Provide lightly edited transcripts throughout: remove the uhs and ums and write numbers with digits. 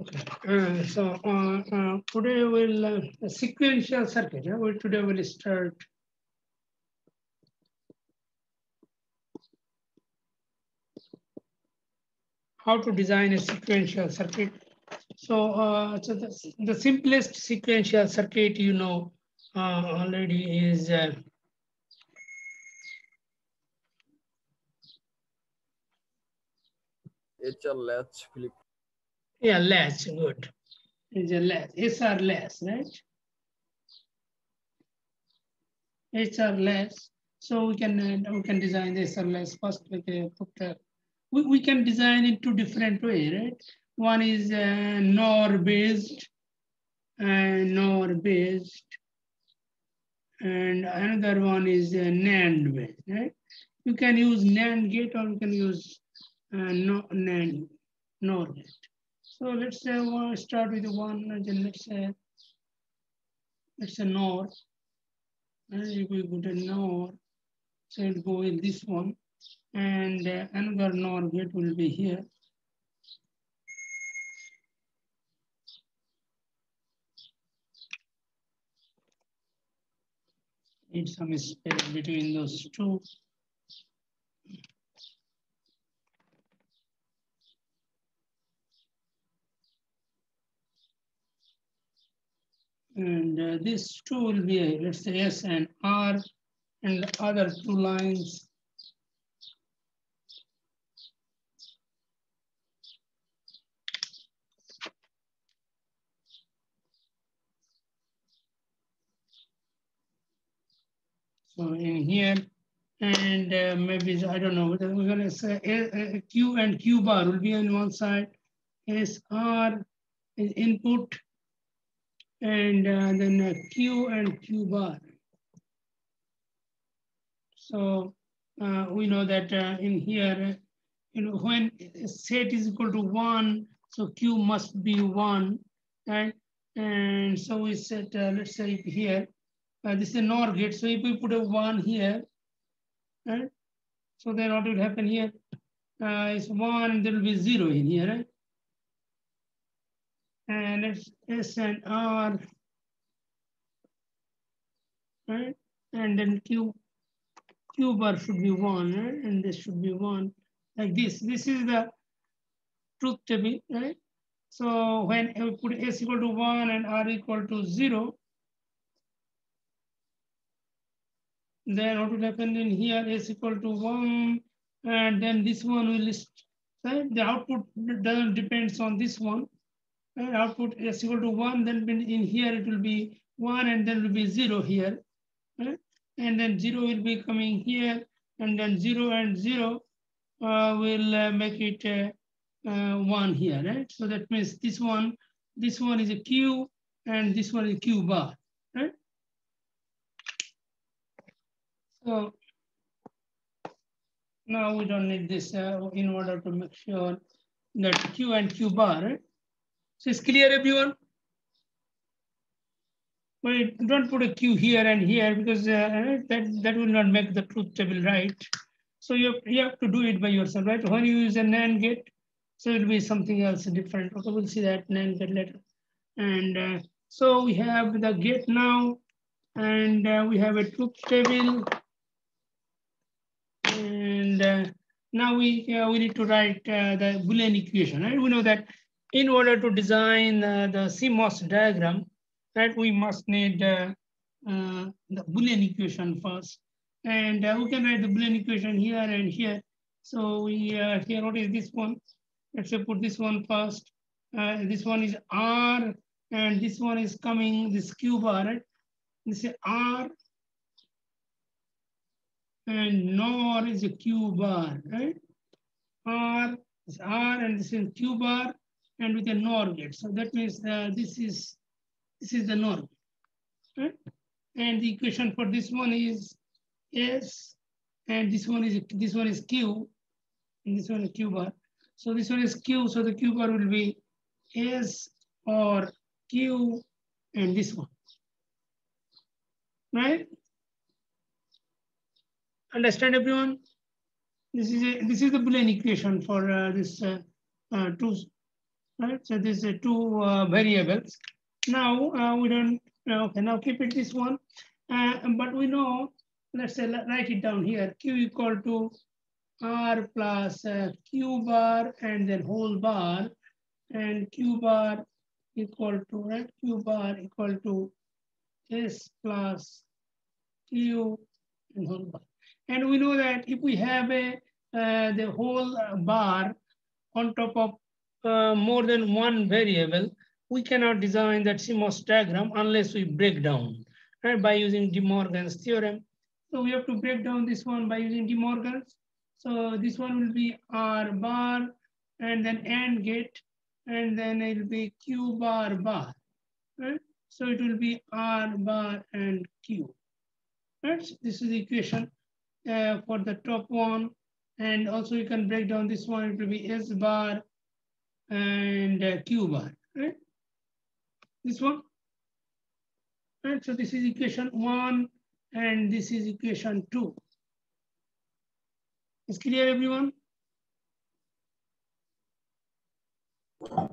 Today we'll sequential circuit. Today we'll start how to design a sequential circuit. So, the simplest sequential circuit already is HR latch flip. yeah, latch. Good. It's a latch. SR latch, right? HR latch. So we can design the SR latch first. We can design it two different way, right? One is NOR based, NOR based, and another one is NAND based, right? You can use NAND gate or you can use no NAND NOR gate. So let's say start with one, and then let's say NOR, and if we put a NOR, so it'll go in this one, and another NOR gate will be here. Need some space between those two. And this two will be, let's say S and R, and the other two lines. So in here, and maybe, I don't know, we're gonna say Q and Q bar will be on one side, SR is input, and then Q and Q bar. So we know that in here, when set is equal to 1, so Q must be 1, right? And so we set, let's say here, this is a NOR gate. So if we put a 1 here, right? So then what will happen here is 1, and there will be 0 in here, right? And it's S and R, right? And then Q bar should be 1, right? And this should be 1, like this. This is the truth table, right? So when we put S equal to 1 and R equal to 0, then what will happen in here, S equal to 1, and then this one will list, right? The output doesn't depends on this one. Right? Output S equal to 1, then in here it will be 1, and then will be 0 here, right? And then 0 will be coming here, and then 0 and 0 will make it 1 here, right? So that means this one is a Q, and this one is Q bar, right? So now we don't need this in order to make sure that Q and Q bar, right? So it's clear, everyone? But don't put a Q here and here, because that will not make the truth table right. So you have to do it by yourself, right? When you use a NAND gate, so it'll be something else different. Okay, we'll see that NAND gate later. And so we have the gate now, and we have a truth table. And now we need to write the Boolean equation, right? We know that in order to design the CMOS diagram, right, we must need the Boolean equation first. And we can write the Boolean equation here and here. So we here, what is this one? Let's say put this one first. This one is R, and this one is coming, this Q bar, right? This is R, and NOR is a Q bar, right? R is R, and this is Q bar, and with a NOR gate. So that means this is the NOR, right? And the equation for this one is S, and this one is Q, and this one is Q bar. So this one is Q, so the Q bar will be S or Q, and this one, right? Understand, everyone? This is the Boolean equation for this two right? So these are two variables. Now we don't, okay, now keep it this one. But we know, let's say, write it down here, Q equal to R plus Q bar and then whole bar, and Q bar equal to, right? Q bar equal to S plus Q and whole bar. And we know that if we have a the whole bar on top of more than one variable, we cannot design that CMOS diagram unless we break down, right, by using De Morgan's theorem. So we have to break down this one by using De Morgan's. So this one will be R bar and then AND gate, and then it will be Q bar bar, right? So it will be R bar and Q, right? This is the equation for the top one. And also you can break down this one, it will be S bar and Q bar, right? This one, right? So this is equation 1 and this is equation 2. Is clear, everyone?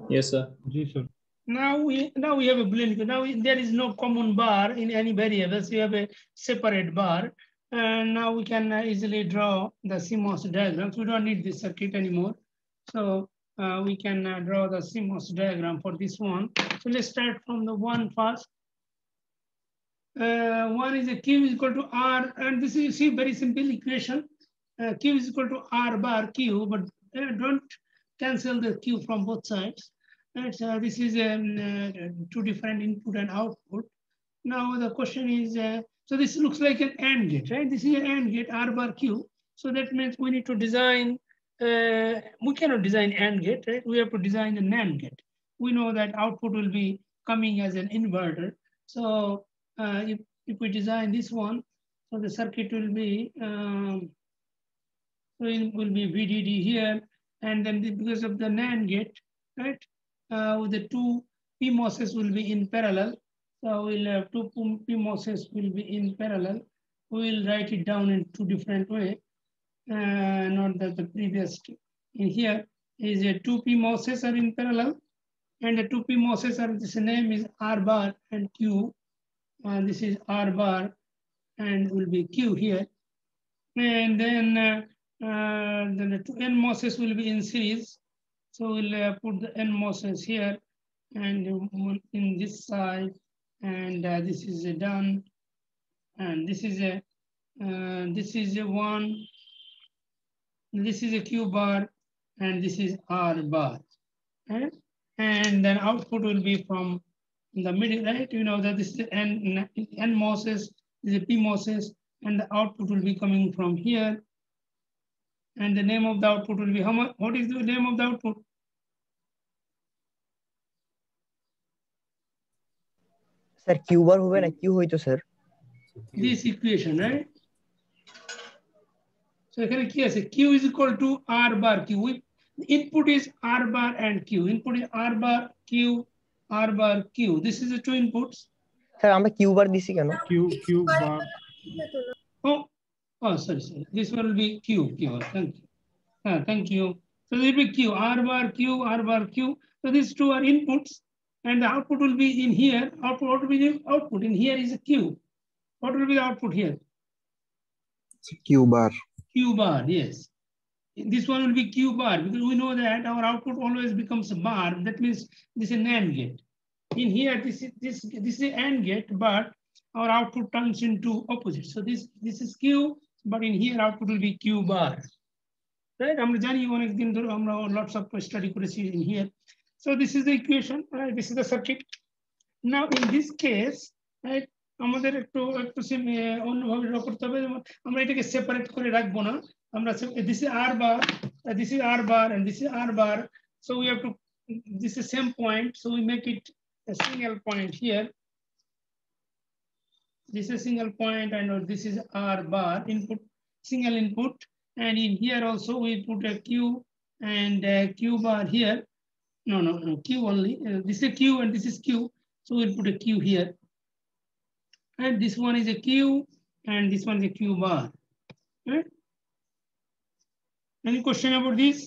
Yes, sir. Yes, sir. Now we have a blend. Now there is no common bar in any variables. We have a separate bar, and now we can easily draw the CMOS diagrams. We don't need this circuit anymore, so we can draw the CMOS diagram for this one. So let's start from the one first. One is a Q is equal to R, and this is, you see, very simple equation. Q is equal to R bar Q, but don't cancel the Q from both sides. Right, so this is two different input and output. Now the question is, so this looks like an AND gate, right? This is an AND gate, R bar Q. So that means we need to design, we cannot design AND gate, right? We have to design a NAND gate. We know that output will be coming as an inverter. So if we design this one, so the circuit will be, so it will be VDD here, and then because of the NAND gate, right? With the two PMOSes will be in parallel. So we'll have two PMOSes will be in parallel. We'll write it down in two different ways. Not that the previous in here is a two PMOSes are in parallel, and the two PMOSes are, this name is R bar and Q. This is R bar and will be Q here. And then the two NMOSes will be in series. So we'll put the NMOSes here and in this side, and this is done. And this is a one. This is a Q bar, and this is R bar. Right? And then output will be from the middle, right? You know that this is NMOSes, this is PMOSes, and the output will be coming from here. And the name of the output will be how much? What is the name of the output? Sir, Q bar होगा ना Q होई तो sir. This equation, right? So here Q is equal to R bar Q. Input is R bar and Q. Input is R bar Q, R bar Q. This is the two inputs. Sir, আমরা Q bar দিছি কেন? Q bar. Oh, sorry. This one will be Q. Thank you. Thank you. So it will be Q, R bar Q, R bar Q. So these two are inputs, and the output will be in here. Output, what will be the output? In here is a Q. What will be the output here? Q bar. Q bar, yes. This one will be Q bar, because we know that our output always becomes a bar. That means this is an AND gate. In here, this is an AND gate, but our output turns into opposite. So this is Q, but in here output will be Q bar. Right? I'm lots of study in here. So this is the equation, right? This is the circuit. Now in this case, right, আমাদের একটু অন্যভাবে draw করতে হবে। আমরা এটাকে separate করে রাখবো না। আমরা this is R bar, this is R bar, and this is R bar. So we have to, this is same point, so we make it a single point here. This is a single point, and this is R bar input, single input, and in here also we put a Q and a Q bar here. No, Q only. This is Q and this is Q, so we'll put a Q here. And this one is a Q, and this one is a Q bar. Right? Any question about this?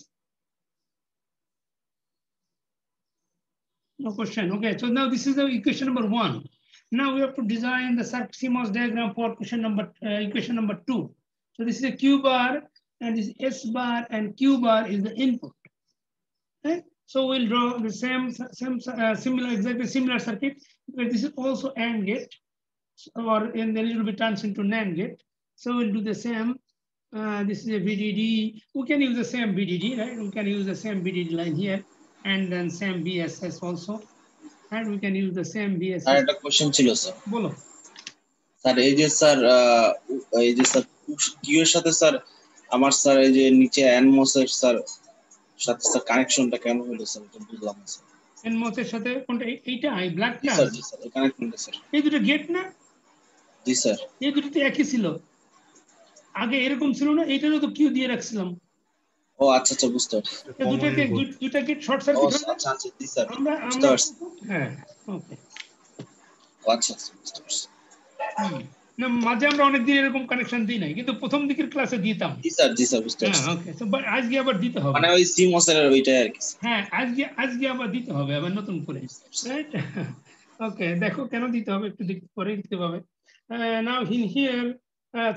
No question. Okay, so now this is the equation number 1. Now we have to design the CMOS diagram for equation number 2. So this is a Q bar, and this S bar and Q bar is the input. Okay? So we'll draw the exactly similar circuit. But this is also AND gate, and then it will be turned into NAND gate. So we'll do the same. This is a VDD. We can use the same VDD, right? We can use the same VDD line here, and then same BSS also. And we can use the same BSS. আর একটা question ছিল sir. বলো। Sir এই যে sir Q এর সাথে sir আমার sir এই যে নিচে এনমস এর স্যার সাথে স্যার কানেকশনটা কেন হলো স্যার এটা বুঝলাম না স্যার। এনমস এর সাথে কোনটা? এইটা ব্ল্যাকটা? জি স্যার এই কানেকশনটা স্যার। এই দুটো গেট না? জি স্যার। এই দুটো তো একই ছিল। আগে এরকম ছিল না, এইটারও তো কিউ দিয়ে রাখছিলাম। ও আচ্ছা আচ্ছা বুঝতে পারছি। দুটো গেট শর্ট সার্কিট হবে। আচ্ছা আচ্ছা জি স্যার। আমরা হ্যাঁ ওকে। আচ্ছা বুঝতে পারছি। না মাঝে আমরা অনেকদিন এরকম কানেকশন দিই নাই, কিন্তু প্রথম দিকের ক্লাসে দিতাম। জি স্যার বুঝতে পারছি। হ্যাঁ ওকে, তো আজকে আবার দিতে হবে। মানে ওই সিমস এর ওইটাই আর কি। হ্যাঁ আজকে আবার দিতে হবে আবার নতুন করে, রাইট? ওকে, দেখো কেন দিতে হবে একটু পরে দিতে হবে। নাও হিয়ার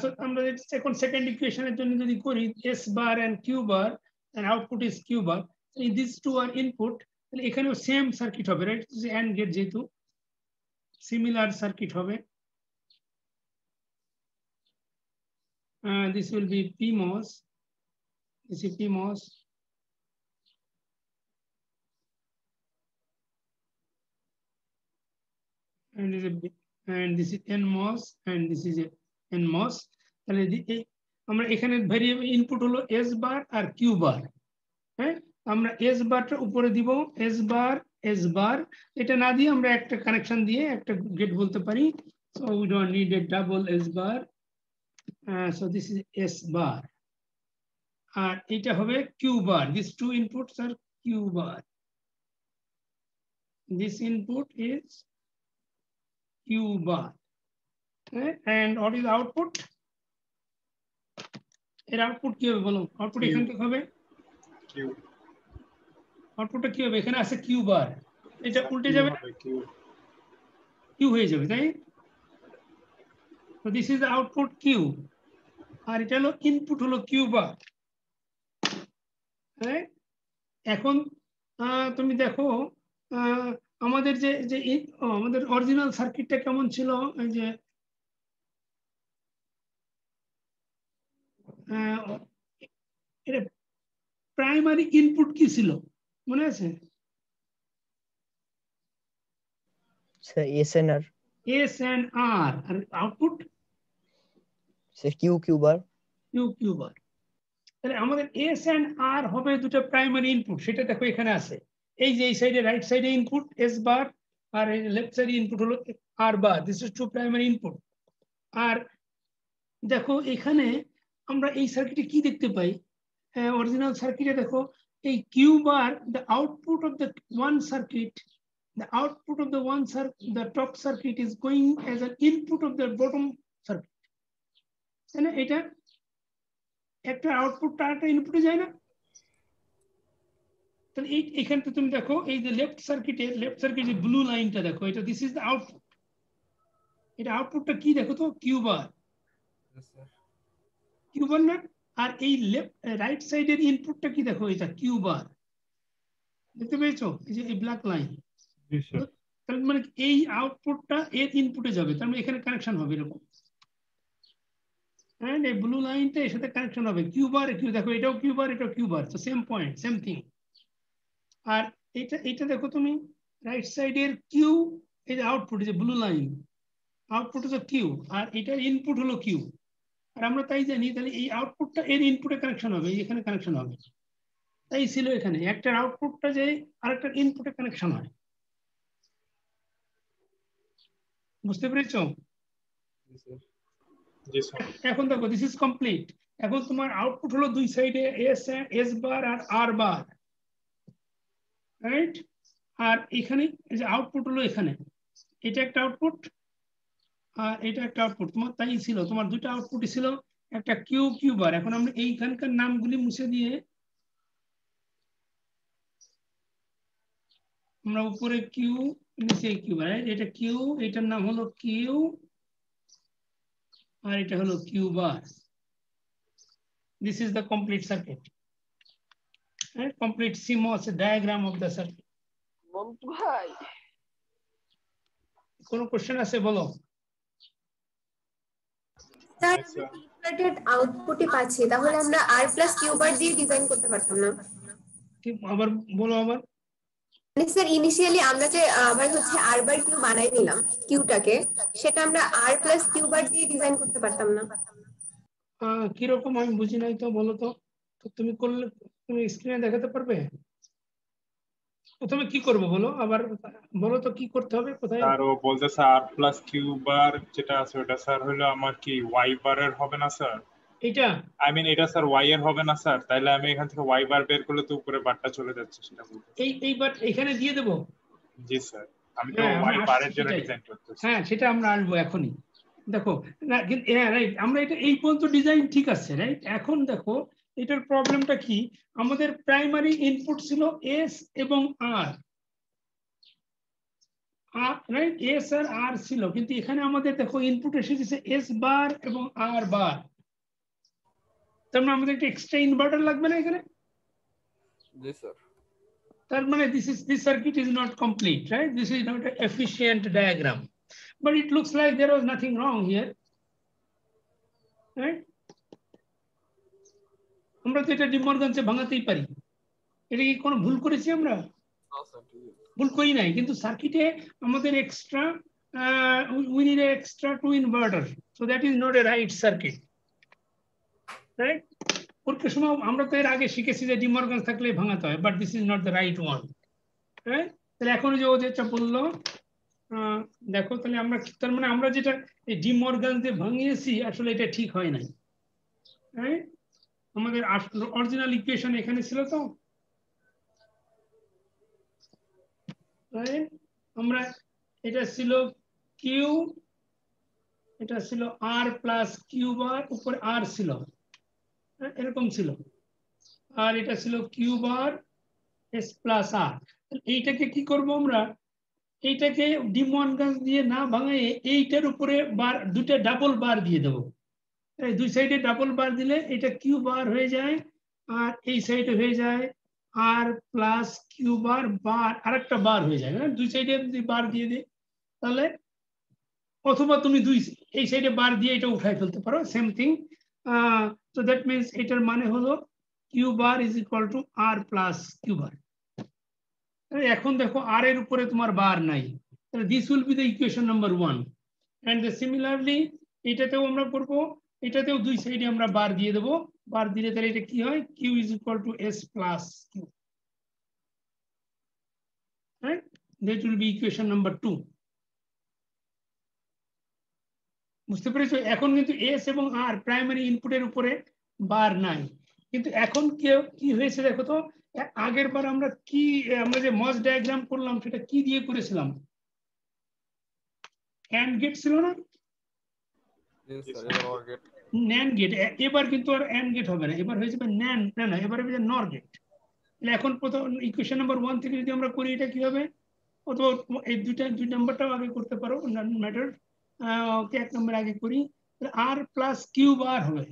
so আমরা এখন সেকেন্ড ইকুয়েশনের জন্য যদি করি S bar and Q bar and output is Q bar, these two are input, তাহলে এখানেও সেম সার্কিট হবে, রাইট? AND গেট যেহেতু সিমিলার সার্কিট হবে। This will be PMOS. This is PMOS. And this is NMOS and this is a NMOS. তাহলে আমরা এখানে variable input হলো S বার আর Q বার। হ্যাঁ, আমরা S বারটা উপরে দিব, S বার এটা না দিয়ে আমরা একটা কানেকশন দিয়ে একটা গেট বলতে পারি। So we don't need a double S bar. So this is S bar. আর এটা হবে Q bar. These two inputs are Q bar. This input is Q bar. Okay. And what is the output? এর output কি হবে বলো? Output এখান থেকে হবে Q. আউটপুটটা কি হবে? এখানে আছে কিউ বার, এটা উল্টে যাবে, কিউ হয়ে যাবে, তাই? তো this is the output Q, আর এটা হলো ইনপুট হলো কিউ বার। এখন তুমি দেখো আমাদের যে আমাদের অরিজিনাল সার্কিটটা কেমন ছিল, এই যে এটা প্রাইমারি ইনপুট কি ছিল মনে আছে? S and R. S and R, আর output Q bar. Q bar. তাহলে আমাদের এস এন্ড আর হবে দুটো প্রাইমারি ইনপুট, সেটা দেখো এখানে আছে। এই যে এই সাইডে রাইট সাইডে ইনপুট এস বার, আর এই লেফট সাইডে ইনপুট হলো R bar. This is two primary input. আর দেখো এখানে আমরা এই সার্কিটে কি দেখতে পাই? অরিজিনাল সার্কিটে দেখো এই Q bar, the output of the one circuit, the output of the top circuit is going as an input of the bottom circuit. তাহলে এটা একটা আউটপুটটা একটা ইনপুটে যায় না? তাহলে এইখানে তুমি দেখো এই যে লেফট সার্কিটে ব্লু লাইনটা দেখো, এটা দিস ইজ দ্য আউটপুট। এটা আউটপুটটা কি দেখো তো? কিউ বার না? আর এই রাইট সাইডের ইনপুটটা কি দেখো? এটা কিউ বার। দেখতে পেয়েছো এই যে এই ব্ল্যাক লাইন? তার মানে এই আউটপুটটা এর ইনপুটে যাবে, তার মানে এখানে কানেকশন হবে এরকম। এন্ড এই ব্লু লাইনটা এর সাথে কানেকশন হবে কিউ বার। কিউ দেখো এটাও কিউ বার, এটাও কিউ বার, তো সেম পয়েন্ট, সেম থিং। আর এটা দেখো তুমি রাইট সাইডের কিউ, এই যে আউটপুট, এই যে ব্লু লাইন, আউটপুট হলো কিউ আর এটার ইনপুট হলো কিউ। আর আমরা তাই জানি, তাহলে এই আউটপুটটা এর ইনপুটে কানেকশন হবে, এখানে কানেকশন হবে। তাই ছিল এখানে একটার আউটপুটটা যে আরেকটার ইনপুটে কানেকশন হয়। বুঝতে পেরেছো? এখন দেখো দিস ইজ কমপ্লিট। এখন তোমার আউটপুট হলো দুই সাইডে এস বার আর আর বার, রাইট? আর এখানে যে আউটপুট হলো এখানে, এটা একটা আউটপুট আর এটা একটা আউটপুট। তোমার তাই ছিল, তোমার দুটো আউটপুটই ছিল, একটা কিউ বার। এখন আমরা এইখানকার আমরা উপরে কিউ নিচে কিউ, রাইট? এটা কিউ, এটার নাম হলো কিউ, আর এটা হলো Q bar. This is the complete circuit, right? Complete CMOS diagram of the circuit. Montu ভাই, কোনো কোশ্চেন আছে বলো? স্যার আমি ইনভার্টেড আউটপুটই পাচ্ছি, তাহলে আমরা আর প্লাস কিউ বার দিয়ে ডিজাইন করতে পারতাম না? কি আবার বলো আবার। মানে স্যার ইনিশিয়ালি আমরা যে আবার হচ্ছে আর বার কিউ বানাই নিলাম কিউটাকে, সেটা আমরা আর প্লাস কিউ বার দিয়ে ডিজাইন করতে পারতাম না? কিরকম আমি বুঝি নাই তো, বলো তো। তো তুমি করলে, তুমি স্ক্রিনে দেখাতে পারবে? প্রথমে কি করবো বলো, আবার বলো তো কি করতে হবে, কোথায়? স্যার ও বলতেছে আর প্লাস কিউ বার যেটা আছে ওটা স্যার হলো আমার কি ওয়াই বারের হবে না স্যার? এটা আই মিন এটা স্যার ওয়াই এর হবে না স্যার? তাইলে আমি এখান থেকে ওয়াই বার বের করলে তো উপরে বারটা চলে যাচ্ছে, সেটা বলতে। এইবার এখানে দিয়ে দেবো। জি স্যার, আমি তো হ্যাঁ, ওয়াই আমরা বারের আসছি জন্য সেটাই। ডিজাইন করতেছি। হ্যাঁ, সেটা আমরা আসবো এখনই। দেখো না, কিন্তু হ্যাঁ রাইট, আমরা এটা এই পর্যন্ত ডিজাইন ঠিক আছে, রাইট? এখন দেখো এটার প্রবলেমটা কি, আমাদের প্রাইমারি ইনপুট ছিল এস এবং আর, রাইট? এস আর আর ছিল, কিন্তু এখানে আমাদের দেখো ইনপুট এসেছে এস বার এবং আর বার। তার মানে আমাদের একটা এক্সট্রা ইনভার্টার লাগবে না এখানে? জি স্যার। তার মানে this circuit is not complete, right? This is not an efficient diagram, but it looks like there was nothing wrong here, right? আমরা তো এটা ডিমর্গানসে ভাঙাতেই পারি। এটা কি কোনো ভুল করেছি আমরা? ভুল করি নাই, কিন্তু সার্কিটে আমাদের extra we need an extra 2 inverter, so that is not a right circuit, right? পরীক্ষার সময় আমরা তো এর আগে শিখেছি যে ডিমর্গান থাকলে ভাঙাতে হয়, but this is not the right one, right? তাহলে এখন যে ও যেটা বললো, দেখো তাহলে আমরা, তার মানে আমরা যেটা ডিমর্গান দিয়ে ভাঙিয়েছি আসলে এটা ঠিক হয় নাই, রাইট? আমাদের অরিজিনাল ইকুয়েশন এখানে ছিল তো, আমরা এটা ছিল কিউ, এটা ছিল আর প্লাস কিউ বার, উপরে আর ছিল, এরকম ছিল, আর এটা ছিল কিউ বার এস প্লাস আর। এইটাকে কি করব আমরা, এইটাকে ডিমর্গান দিয়ে না ভাঙায় এইটার উপরে বার, দুটো ডাবল বার দিয়ে দেবো। দুই সাইডে ডাবল বার দিলে এটা কিউ বার হয়ে যায়, আর এই সাইডে হয়ে যায় আর প্লাস কিউ বার, বার আরেকটা বার হয়ে যায়, দুই সাইডে যদি বার দিয়ে দিই তাহলে, অথবা তুমি এই সাইডে বার দিয়ে এটা উঠাই ফেলতে পারো, সেম থিং। তো দ্যাট মিনস এটার মানে হলো Q bar is equal to R plus Q bar. এখন দেখো আর এর উপরে তোমার বার নাই, তাহলে this will be the equation number 1, and similarly এটাতেও আমরা করব, এটাতেও দুই সাইডে আমরা বার দিয়ে দেবো, বার দিলে তাহলে এটা কি হয়, Q is equal to S plus Q, right? That will be equation number 2। বুঝতে পেরেছো? এখন কিন্তু এস এবং আর প্রাইমারি ইনপুটের উপরে বার নাই, কিন্তু এখন কি হয়েছে দেখো তো, আগের বার আমরা কি, আমরা যে মস ডায়াগ্রাম করলাম সেটা কি দিয়ে করেছিলাম, অ্যান্ড গেট ছিল না? NAND gate. এবার কিন্তু আর অ্যান্ড গেট হবে না, এবার হয়ে যাবে ন্যান্ড, না এবার হবে নর গেট। এখন প্রথম ইকুয়েশন নাম্বার 1 থেকে যদি আমরা করি, এটা কি হবে, অথবা এই দুই নাম্বারটাও আগে করতে পারো, ম্যাটার। ওকে, 1 নম্বর আগে করি, আর প্লাস কিউ বার হবে।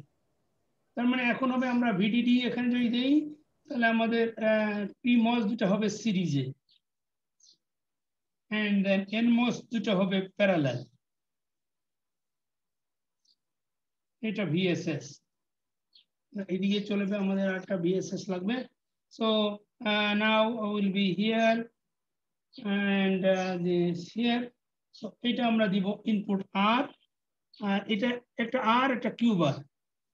তার মানে এখন হবে আমরা ভিডিডি এখানে যদি দেই, তাহলে আমাদের পি মস দুটো হবে সিরিজে, এন্ড দেন এন মস দুটো হবে প্যারালাল, এটা ভিএসএস। এদিকে চলবে আমাদের একটা ভিএসএস লাগবে। So now will be here and this here. So এটা আমরা দিব ইনপুট আর, আর এটা একটা আর একটা কিউ বার,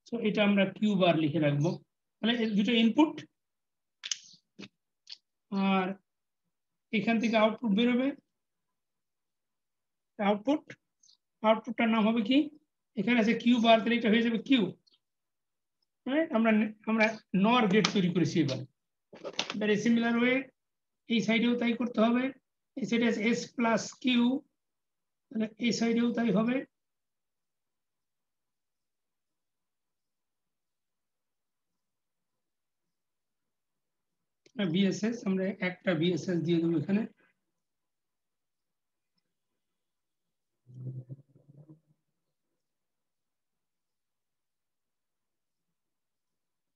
সো এটা আমরা কিউ বার লিখে রাখবো। তাহলে দুটো ইনপুট, আর এখান থেকে আউটপুট বেরোবে, আউটপুটটার নাম হবে কি, এখানে আছে কিউ বার, তাহলে এটা হয়ে যাবে কিউ, রাইট? আমরা নর গেট তৈরি করেছি এবার। ভেরি সিমিলার ওয়ে এই সাইডেও তাই করতে হবে, এই সাইডে আছে এস প্লাস কিউ, তাহলে এই সাইডেও তাই হবে। বিএসএস আমরা একটা বিএসএস দিয়ে দেবো এখানে,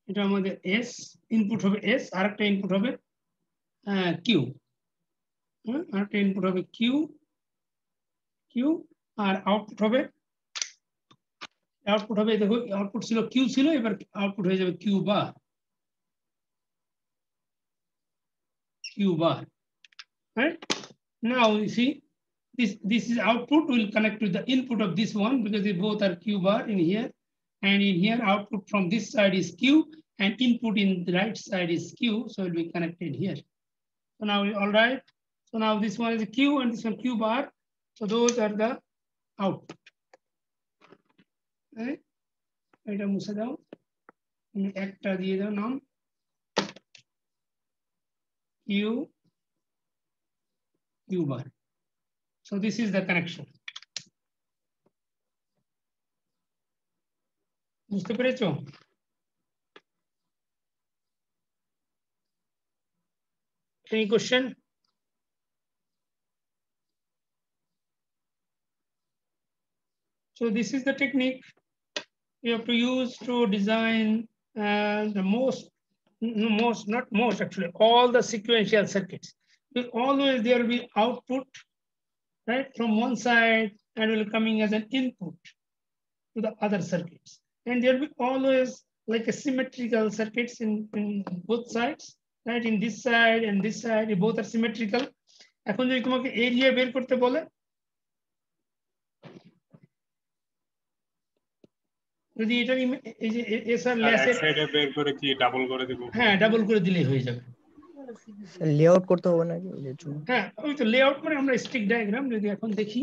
এটা আমাদের এস ইনপুট হবে এস, আরেকটা ইনপুট হবে কিউ, আরেকটা ইনপুট হবে কিউ কিউ, আর আউটপুট হবে দেখো আউটপুট ছিল কিউ ছিল, এবার আউটপুট হয়ে যাবে Q bar, right? Now you see this is output will connect to the input of this one because they both are Q bar in here, and in here output from this side is Q and input in the right side is Q, so it will be connected here. So now all right. So now this one is a Q and this one Q bar. So those are the output. Right? এটা মুছে দাও, একটা দিয়ে দাও নাম Q bar. So this is the connection. বুঝতে পেরেছো? Any question? So this is the technique you have to use to design the not most actually, all the sequential circuits. But always there will be output, right, from one side and will coming as an input to the other circuits. And there will be always like a symmetrical circuits in both sides, right? In this side and this side, both are symmetrical. এখন যদি তোমাকে area বের করতে বলে, যদি এটা এই যে এসআর লেসের সাইডে বের করে কি ডাবল করে দেব? হ্যাঁ ডাবল করে দিলেই হয়ে যাবে। লেআউট করতে হবে নাকি এর জন্য? হ্যাঁ ওই তো লেআউট মানে আমরা স্টিক ডায়াগ্রাম যদি এখন দেখি,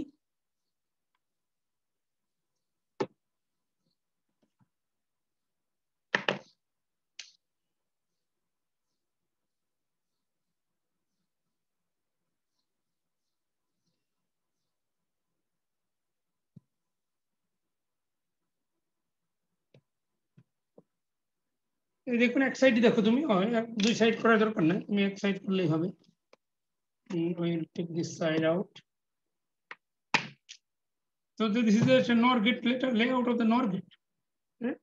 দেখুন এক সাইড দেখো তুমি, দুই সাইড করার দরকার নাই, তুমি এক সাইড করলেই হবে। We'll take this side out. So this is a NOR gate layout of the NOR gate. Right?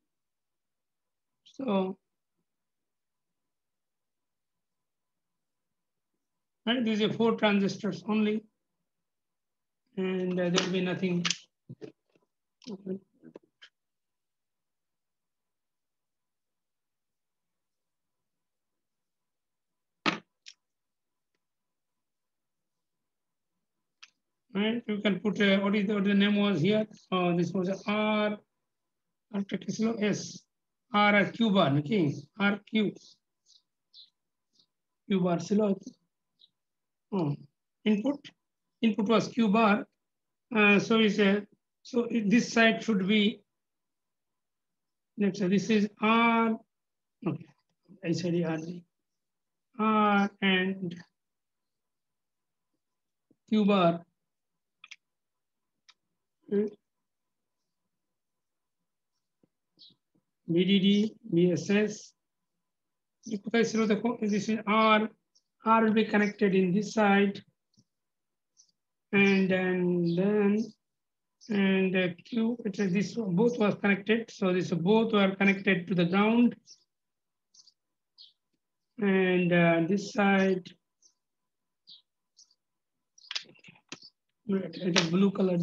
So right, these are 4 transistors only, and there will be nothing. Right, you can put what the name was here. This was R, S, R Q bar, okay, R Q bar. Input was Q bar. So this side should be, let's say this is R. Okay, I said R and Q bar. VDD, VSS. This is R. R will be connected in this side, and then Q. This both was connected, so this both were connected to the ground, and this side. It's a blue color.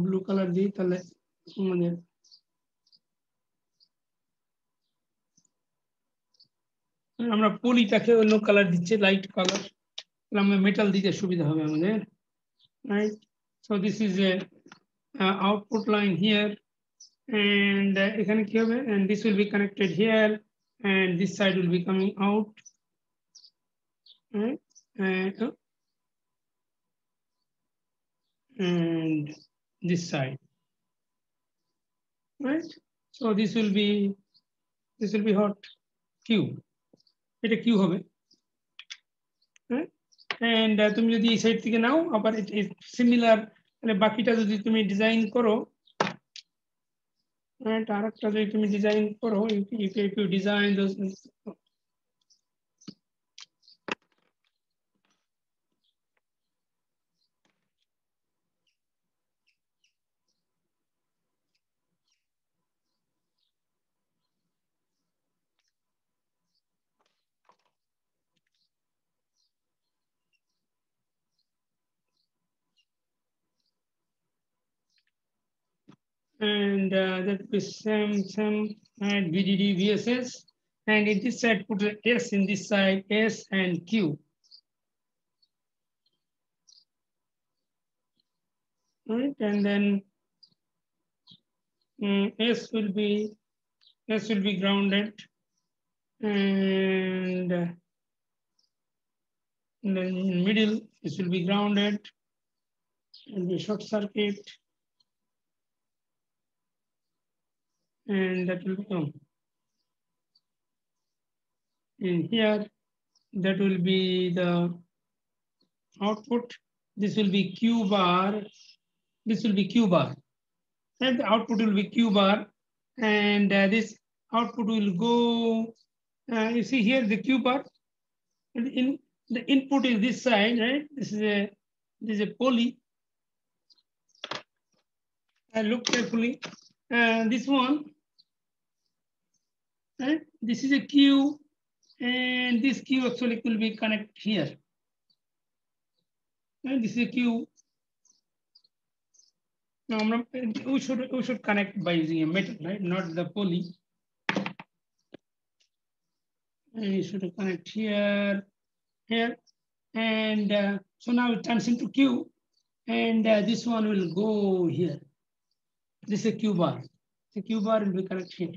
Blue color দিয়ে তাহলে আমাদের আমরা পলিটাকে অন্য colour দিচ্ছি, light colour, আমরা metal দিতে সুবিধা হবে আমাদের, right? So this is A output line here, and এখানে কি হবে, and this will be connected here, and this side will be coming out, right? And this side, right? So this will be hot Q. এটা Q হবে, right? And তুমি যদি এই side থেকে নাও আবার সিমিলার, মানে বাকিটা যদি তুমি ডিজাইন করো, right? আরেকটা যদি তুমি ডিজাইন করো, if you design those, and that will be same and VDD VSS, and in this side put the S in this side, S and Q. Right, and then S will be grounded, and then in middle this will be grounded and be short circuit, and that will become in here. That will be the output. This will be Q bar. This will be Q bar, and the output will be Q bar, and this output will go. You see here the Q bar, and in the input is this side, right? This is a poly. Look carefully. This one, right? This is a Q, and this Q actually will be connect here. And this is a Q. Now we should connect by using a metal, right? Not the poly. And you should connect here, and so now it turns into Q, and this one will go here. This is a Q bar. The Q bar will be connected here.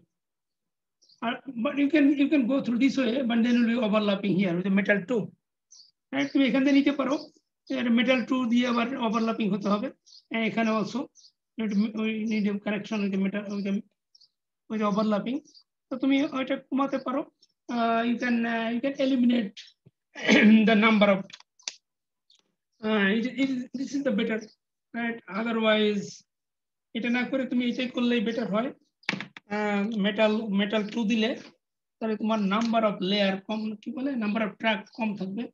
But you can go through this way, but then will be overlapping here with the metal tube. Right? তুমি এখান থেকে নিতে পারো, metal tube দিয়ে আবার overlapping হতে হবে, and এখানে also we need a connection with the metal with the overlapping. তো তুমি ওইটা কমাতে পারো. You can eliminate the number of. This is the better, right? Otherwise, এটা না করে তুমি এটাই করলেই বেটার হয়. মেটাল টু দিলে তাহলে তোমার নাম্বার অফ লেয়ার কম, কি বলে, নাম্বার অফ ট্র্যাক কম থাকবে.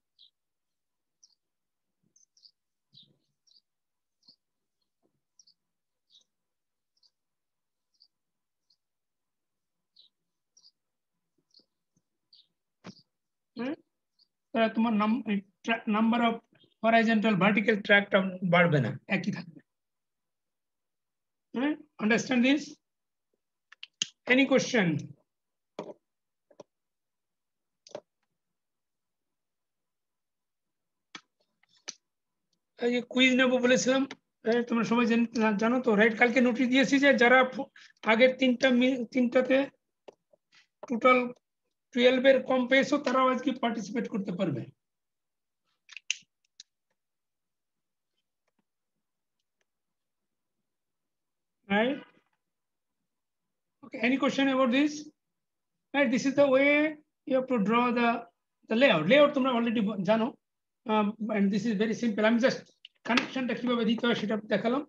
তোমার নাম্বার অফ হরাইজন্টাল ভার্টিক্যাল ট্র্যাকটা বাড়বে না, একই থাকবে. Understand this? Any question? Quiz নেবো বলেছিলাম, তোমরা সবাই জানো তো, রাইট? কালকে নোটিশ দিয়েছি যে যারা আগের তিনটাতে টোটাল 12 এর কম পেয়েছো তারাও আজকে পার্টিসিপেট করতে পারবে. Right? Okay. Any question about this? Right. This is the way you have to draw the layout. Layout তোমরা already জানো, and this is very simple. I'm just connectionটা কিভাবে দিতে হয় সেটা দেখালাম.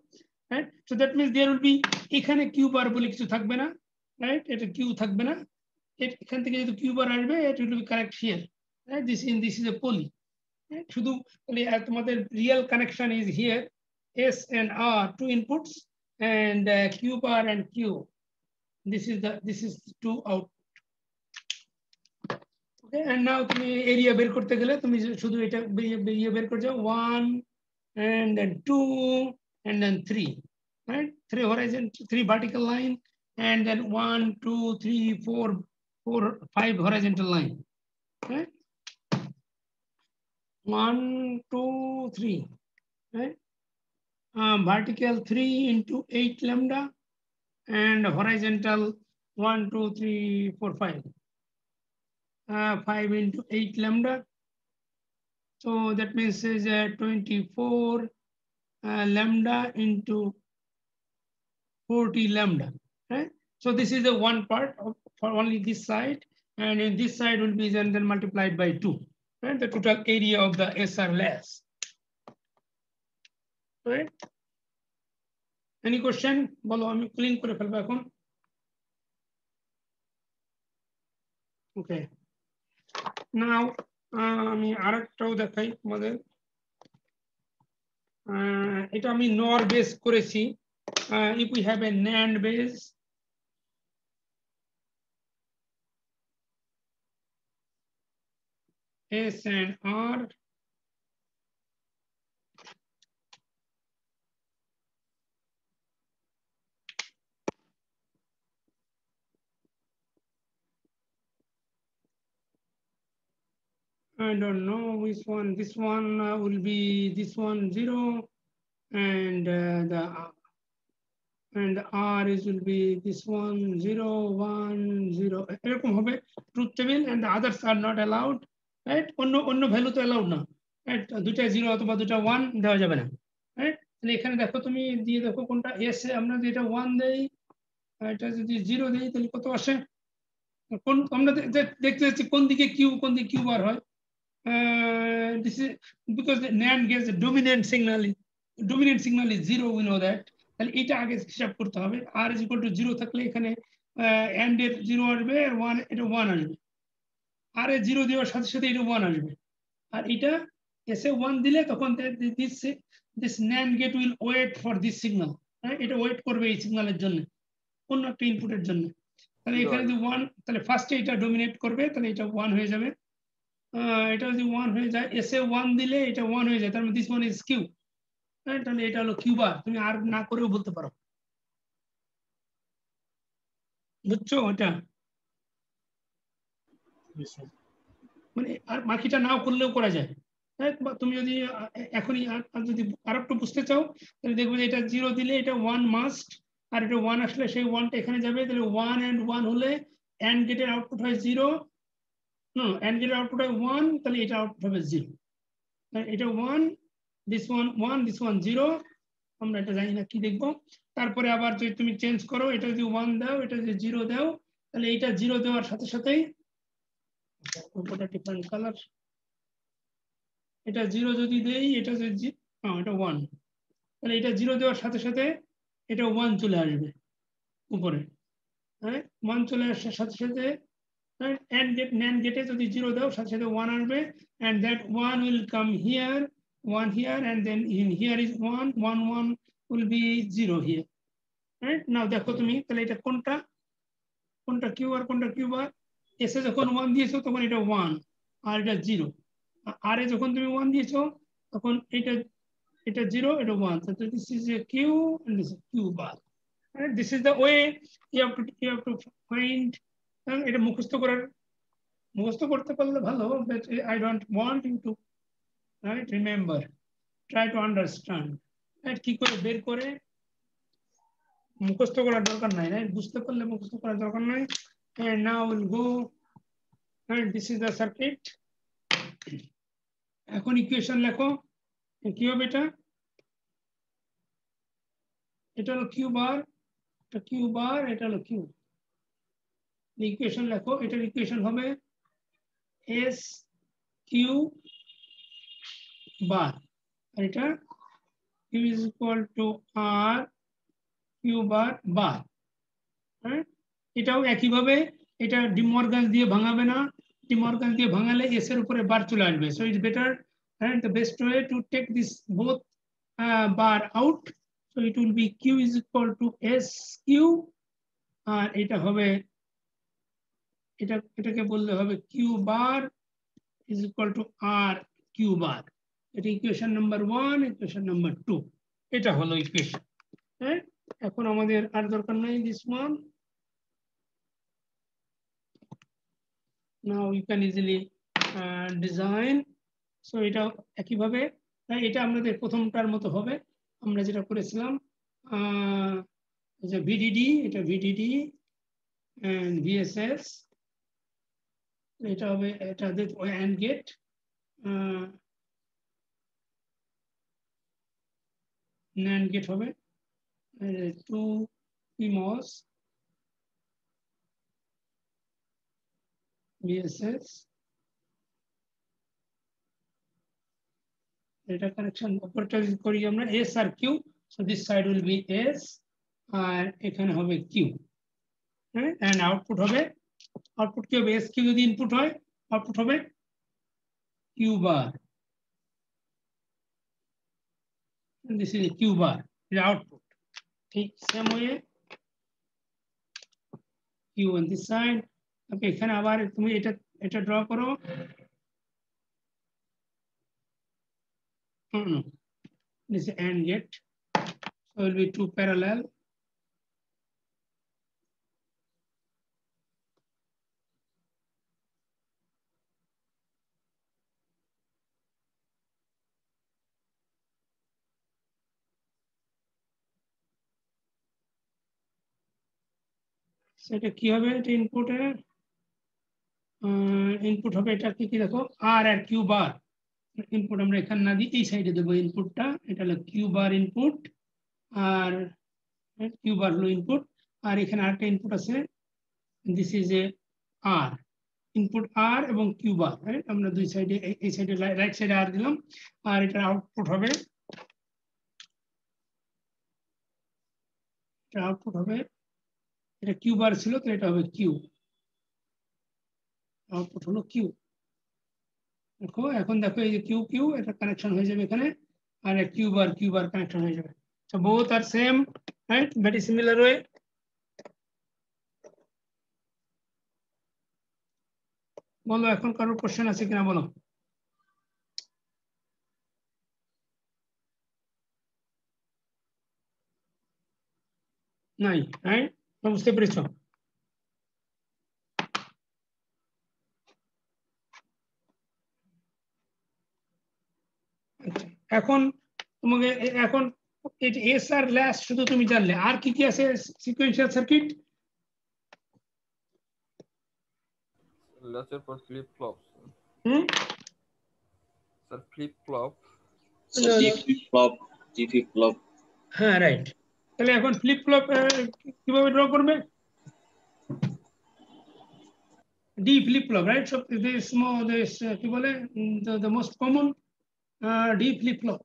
Right? So that means there will be এখানে Q bar বলে কিছু থাকবে না, right? এটা Q থাকবে না. এখান থেকে যদি Q bar আসবে, it will be connect here. Right? This is a poly. Right? শুধু তোমাদের real connection is here. S and R, two inputs, and Q bar and Q. This is two out. Okay, and now তুমি area বের করতে গেলে তুমি শুধু এটা বের করে যাও 1 and then 2 and then 3, right? 3 vertical line, and then 1 2 3 4 5 horizontal line, right? 1 2 3, right? Vertical 3 into 8 lambda, and horizontal 1 2 3 4 5. 5 into 8 lambda. So that means is 24 lambda into 40 lambda. Right? So this is the one part for only this side, and in this side will be then multiplied by 2. Right? The total area of the SR layers. Right? Any question? বলো, আমি clean করে ফেলবো এখন. Okay. Now আমি আরেকটাও দেখাই তোমাদের. এটা আমি NOR বেস করেছি. If we have a NAND base, S and R, I don't know which one. This one will be this one 0, and the R is will be this one 0, 1, 0. এরকম হবে truth table, and the others are not allowed, right? অন্য value তো allowed না, right? দুটা 0 অথবা দুটা 1 দেওয়া যাবে না, right? তাহলে এখানে দেখো তুমি দিয়ে দেখো কোনটা এস এ আমরা যদি এটা 1 দেই, এটা যদি 0 দেই তাহলে কত আসে? কোন আমরা দেখতে যাচ্ছি কোন দিকে কিউ কোন দিকে কিউ বার হয়। This is because the NAND gets the dominant signal is 0, we know that. তাহলে এটা আগে হিসাব করতে হবে। R is equal to 0 থাকলে এখানে AND এর 0 আসবে, আর 1 এটা 1 আসবে। R এর 0 দেওয়ার সাথে সাথে এটা 1 আসবে। আর এটা এসে 1 দিলে তখন this NAND gate will wait for this signal, right? এটা ওয়েট করবে এই সিগন্যালের জন্য, অন্য একটা ইনপুটের জন্য। তাহলে এখানে যদি 1, তাহলে ফার্স্টে এটা ডমিনেট করবে, তাহলে এটা 1 হয়ে যাবে। এটা যদি 1 হয়ে যায়, এসে 1 দিলে এটা 1 হয়ে যায়, তার মানে দিস ওয়ান ইজ কিউ, তাহলে এটা হলো কিউ বার। তুমি আর না করেও বলতে পারো, বুঝছো? এটা মানে আর বাকিটা নাও করলেও করা যায়, বা তুমি যদি এখনই যদি আর একটু বুঝতে চাও তাহলে দেখবে যে এটা 0 দিলে এটা 1 মাস্ট, আর এটা 1 আসলে সেই 1টা এখানে যাবে, তাহলে 1 and 1 হলে AND গেটের আউটপুট হয় 0, নো AND গেটের আউটপুট হয় 1, তাহলে এটা আউটপুট হবে 0। এটা 1, this one 1, this one 0, আমরা এটা জানি না কি দেখবো। তারপরে আবার যদি তুমি চেঞ্জ করো, এটা যদি 1 দাও, এটা যদি 0 দাও, তাহলে এটা 0 দেওয়ার সাথে সাথেই উপরটা ডিফারেন্ট কালার, এটা 0 যদি দেই, এটা যদি এটা 1, তাহলে এটা 0 দেওয়ার সাথে সাথে এটা 1 চলে আসবে উপরে, হ্যাঁ 1 চলে আসার সাথে সাথে AND gate NAND gate যদি 0 দাও সাথে সাথে 1 আসবে, and that 1 will come here, 1 here, and then in here is 1, 1, 1 will be 0 here, right? Now দেখো তুমি তাহলে এটা কোনটা কিউ আর কোনটা কিউ বার। এসে যখন 1 দিয়েছো তখন এটা 1 আর এটা 0, আর এ যখন তুমি 1 দিয়েছো তখন এটা 0, এটা 1, so this is a q and this is q bar, right? This is the way you have to find, এটা মুখস্থ করতে পারলে ভালো, but I don't want you to, right, remember, try to understand, right? কি করে বের করে মুখস্থ করার দরকার নাই, right? বুঝতে পারলে মুখস্থ করার দরকার নাই। And now we'll go, and this is the circuit. এখন ইকুয়েশন লেখো, কি হবে এটা? এটা হলো কিউ বার, এটা কিউ বার, এটা হলো কিউ। ইকুয়েশন লেখো, এটার ইকুয়েশন হবে এস কিউ বার, আর এটা Q is equal to R Q bar bar, হ্যাঁ? এটাও একইভাবে, এটা ডিমর্গান দিয়ে ভাঙাবে না, ডিমর্গান দিয়ে ভাঙালে এস এর উপরে বার চলে আসবে। So it's better, and the best way to take this both bar out, so it will be q is equal to s q, আর এটা হবে, এটাকে বললে হবে q bar is equal to r q bar। এটা equation number 1, equation number 2, এটা হলো equation, হ্যাঁ? এখন আমাদের আর দরকার নাই this one। Now you can easily design, so এটা একইভাবে, এটা আমাদের প্রথমটার মতো হবে, আমরা যেটা করেছিলাম যে ভিডিডি, এটা ভিডিডি and ভিএসএস, এটা হবে, এটা AND গেট, NAND গেট হবে 2 PMOS VSS, এটা কানেকশন উপরটা করি আমরা S R Q, so this side will be S, আর এখানে হবে কিউ, হ্যাঁ? এন্ড আউটপুট কি হবে? এস কিউ যদি ইনপুট হয়, আউটপুট হবে Q bar, this is Q bar, এর আউটপুট। ঠিক same way Q on this side. Okay, এখানে আবার তুমি এটা ড্র করো, this is AND gate, so it will be 2 parallel, সেটা কি হবে, এটা ইনপুটে ইনপুট হবে এটা কি দেখো আর কিউ বার। ইনপুট আমরা এখানে না দিই এই সাইডে দেবো ইনপুটটা, এটা হলো কিউ বার ইনপুট, আর কিউ বার হলো ইনপুট, আর এখানে আরেকটা ইনপুট আছে, this is a R input আর এবং কিউ বার, রাইট? আমরা দুই সাইডে এই সাইডে রাইট সাইডে আর দিলাম, আর এটা আউটপুট হবে, এটা আউটপুট হবে, এটা কিউ বার ছিল তো এটা হবে কিউ, আউটপুট হলো কিউ। দেখো এখন দেখো এই যে কিউ কিউ এটা কানেকশন হয়ে যাবে এখানে, আর কিউ বার কানেকশন হয়ে যাবে। So both are same, right? Very similar way. বলো এখন কারোর কোশ্চেন আছে কিনা বলো। নাই, রাইট? বুঝতে পেরেছো? এখন তোমাকে এখন এস আর ল্যাস শুধু তুমি জানলে, আর কি কি আছে সিকোয়েন্সিয়াল সার্কিট? ল্যাচের পর flip flop hmm, sir, flip flop. Sir D flip flop, G flip flop. হ্যাঁ রাইট। তাহলে এখন ফ্লিপ ফ্লপ কিভাবে ড্র করবে? D flip flop, right? সব দিস কি বলে the most common D flip flop,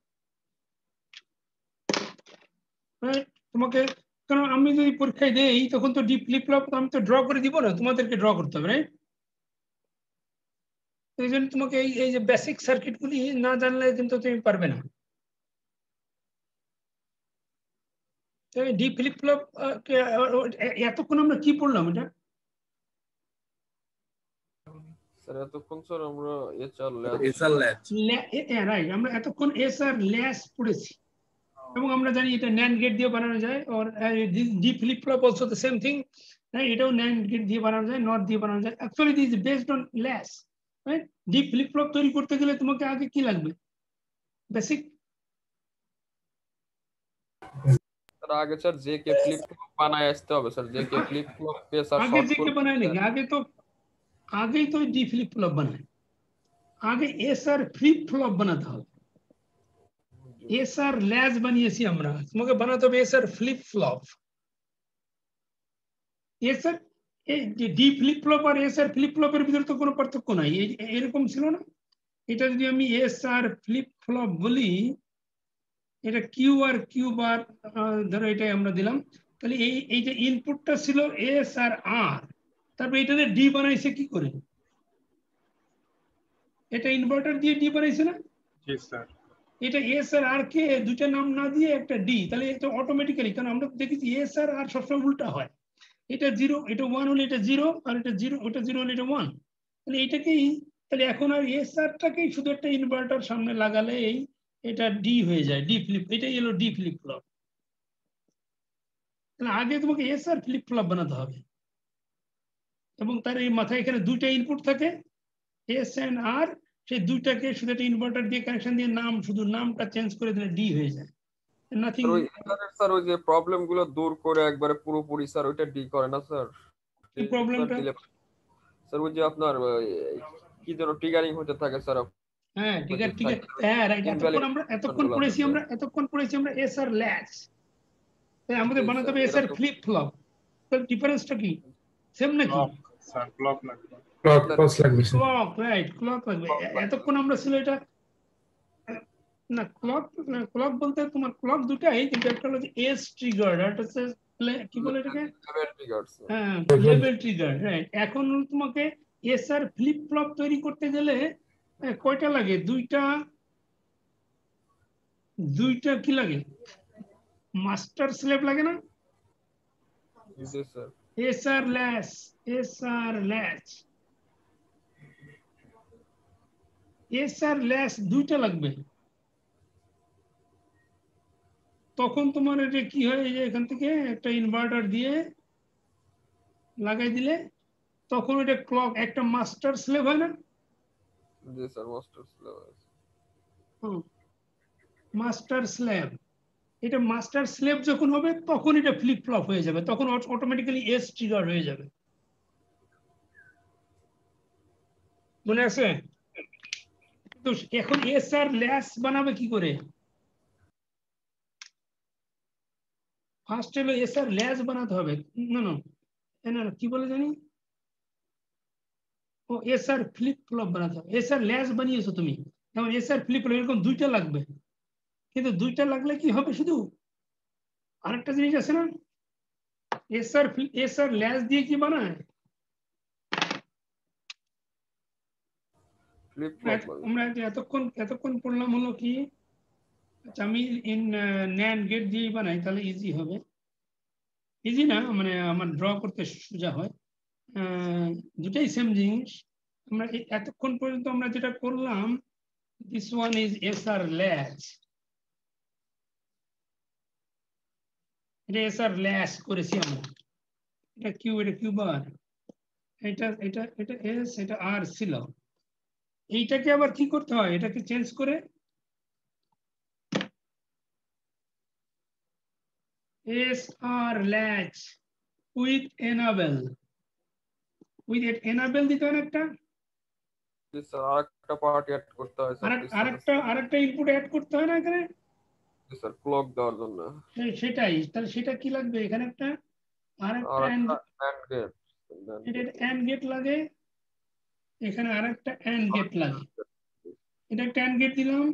right? তোমাকে কারণ আমি যদি পরীক্ষায় দেই তখন তো ডি ফ্লিপ ফ্লপ আমি তো ড্র করে দিব না, তোমাদেরকে ড্র করতে হবে, রাইট? এই জন্য তোমাকে এই যে বেসিক সার্কিট গুলি না জানলে কিন্তু তুমি পারবে না। ডি ফ্লিপ ফ্লপ এতক্ষণ আমরা কি পড়লাম এটা? স্যার এতক্ষণ স্যার আমরা এসআর ল্যাচ। রাইট, আমরা এতক্ষণ এস আর ল্যাস পড়েছি, এবং আমরা জানি এটা ন্যান্ড গেট দিয়ে বানানো যায়, আর D flip flop also the same thing, right? এটাও ন্যান্ড গেট দিয়ে বানানো যায়, নট দিয়ে বানানো যায়। Actually this is based on latch, right? D flip flop তৈরি করতে গেলে তোমাকে আগে কি লাগবে? বেসিক। স্যার আগে sir J K flip flop বানায় আসতে হবে sir, J K flip flop পে স্যার আগে শর্ট যে কে করে বানায় নাকি? আগেই তো ডি ফ্লিপ ফ্লপ বানায়, আগে এস আর ফ্লিপ ফ্লপ বানাতে হবে। এস আর ল্যাচ বানিয়েছি আমরা, তোমাকে বানাতে হবে এস আর ফ্লিপ ফ্লপ। এস আর এই ডি ফ্লিপ ফ্লপ আর এস আর ফ্লিপ ফ্লপের ভিতরে তো কোনো পার্থক্য নাই, এরকম ছিল না? এটা যদি আমি এস আর ফ্লিপ ফ্লপ বলি, এটা কিউ আর কিউ বার ধরো এটাই আমরা দিলাম, তাহলে এই যে ইনপুটটা ছিল এস আর আর, তারপর এটাতে ডি বানাইছে কি করে? এটা ইনভার্টার দিয়ে ডি বানাইছে না? জি স্যার। এটা এস আর আর কে দুইটা নাম না দিয়ে একটা ডি, তাহলে এটা অটোমেটিক্যালি, কারণ আমরা দেখেছি এস আর আর সবসময় উল্টা হয়, এটা জিরো এটা ওয়ান হলে এটা জিরো, আর এটা জিরো ওটা জিরো হলে এটা ওয়ান, তাহলে এইটাকেই, তাহলে এখন আর এস আরটাকেই শুধু একটা ইনভার্টার সামনে লাগালে এটা ডি হয়ে যায়, ডি ফ্লিপ, এটাই হলো ডি ফ্লিপ ফ্লপ। তাহলে আগে তোমাকে এস আর ফ্লিপ ফ্লপ বানাতে হবে, এবং তার এই মাথায় এখানে দুইটা ইনপুট থাকে এস এন্ড আর, সেই দুইটাকে শুধু একটা ইনভার্টার দিয়ে কানেকশন দিয়ে নাম, শুধু নামটা চেঞ্জ করে দিলে ডি হয়ে যায়, নাথিং। স্যার ওই স্যার ওই যে প্রবলেম গুলো দূর করে একবারে পুরোপুরি স্যার ওইটা ডি করে না স্যার? কি প্রবলেমটা? স্যার ওই যে আপনার কি যেন ট্রিগারিং হতে থাকে স্যার। হ্যাঁ ঠিক আছে, হ্যাঁ রাইট। এতক্ষণ পড়েছি আমরা এস আর ল্যাচ, আমাদের বানাতে হবে এস আর ফ্লিপ ফ্লপ, তাহলে ডিফারেন্সটা কি? সেম নাকি? স্যার ক্লক লাগবে। ক্লক, রাইট, ক্লক লাগবে। এতক্ষণ আমরা ছিল এটা না, ক্লক বলতে তোমার ক্লক দুটাই, কিন্তু একটা হলো এস ট্রিগার, আর একটা হচ্ছে কি বলে এটাকে, হ্যাঁ লেভেল ট্রিগার, রাইট। এখন তোমাকে এস আর ফ্লিপ ফ্লপ তৈরি করতে গেলে কয়টা লাগে? দুইটা কি লাগে? মাস্টার স্লেভ লাগে না? এস আর ল্যাচ দুইটা লাগবে। তখন তোমার এটা কি হয়, যে এখান থেকে একটা ইনভার্টার দিয়ে লাগাই দিলে তখন এটা ক্লক একটা মাস্টার স্লেভ হয় না? জি sir master slave. Master slave, এটা মাস্টার স্লেভ যখন হবে তখন এটা ফ্লিপ ফ্লপ হয়ে যাবে, তখন অটোমেটিক্যালি এস ট্রিগার হয়ে যাবে। মনে আছে? তো এখন এস আর ল্যাস বানাবে কি করে? ফার্স্ট হলো এস আর ল্যাস বানাতে হবে। না না না কি বলে জানি, ও এস আর ফ্লিপ ফ্লপ বানাতে হবে। এস আর ল্যাস বানিয়েছো তুমি, এখন এস আর ফ্লিপ ফ্লপ এরকম দুইটা লাগবে, কিন্তু দুইটা লাগলে কি হবে, শুধু আরেকটা জিনিস আছে না, এস আর ল্যাস দিয়ে কি বানায়? ফ্লিপ ফ্লপ আমরা এতক্ষণ পড়লাম হলো কি, আচ্ছা আমি ন্যান্ড গেট দিয়ে বানাই তাহলে ইজি হবে। ইজি না মানে আমার ড্র করতে সোজা হয়, দুটাই সেম জিনিস। আমরা এতক্ষণ পর্যন্ত আমরা যেটা করলাম, দিস ওয়ান ইজ এস আর ল্যাস, এটা এস আর ল্যাস করেছি আমরা, এটা কিউ, এটা কিউ বার, এটা এটা এটা এস, এটা আর ছিল। এইটাকে আবার কি করতে হয়, এটাকে চেঞ্জ করে S R latch with enable, with enable দিতে হয় একটা, স্যার আরেকটা পার্ট অ্যাড করতে হয় স্যার, আরেকটা ইনপুট অ্যাড করতে হয় না এখানে স্যার ক্লক দেওয়ার জন্য। সেটাই, তাহলে সেটা কি লাগবে, এখানে একটা আরেকটা আন্ড গেট, এটা এন্ড গেট লাগে, এখানে আরেকটা এন্ড গেট লাগে, এটা একটা এন্ড গেট দিলাম।